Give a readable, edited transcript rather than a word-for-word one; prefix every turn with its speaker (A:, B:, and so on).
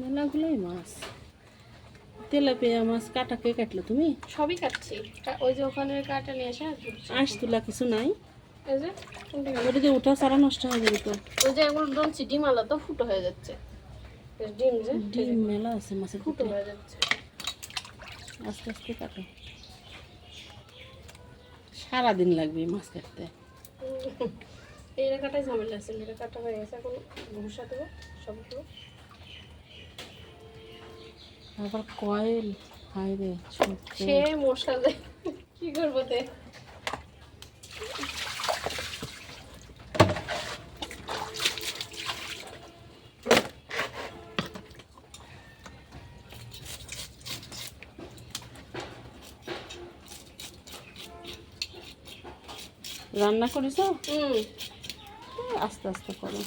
A: মেলাগুলোই মাছ। Tilapia মাছ কাটা কে কাটলো তুমি?
B: সবই কাটছি। ওই যে ওখানে কাটা নিয়ে আসা
A: আঁশ তুলা কিছু নাই?
B: এই যে
A: ওটা যে ওঠা সারা নষ্ট হয়ে যাবে তো।
B: ওই যে এগুলো একদম ডিম আলা তো ফুটো হয়ে যাচ্ছে। ডিম যে
A: ডিম মেলা আছে মাছের
B: ফুটো
A: ভিতরে।
B: হয়ে যাচ্ছে।
A: আস্তে আস্তে কাটো, সারাদিন লাগবে এই মাছ কাটতে।
B: এই কাটাই ঝামেলা আছে, এটা কাটা হয়ে গেছে, এখন ঘুষা দেবো সবগুলো।
A: আবার কয়েল, হাই রে
B: সে মশা দেয়, কি করবো তে।
A: রান্না করিস?
B: হুম,
A: আস্তে আস্তে করো।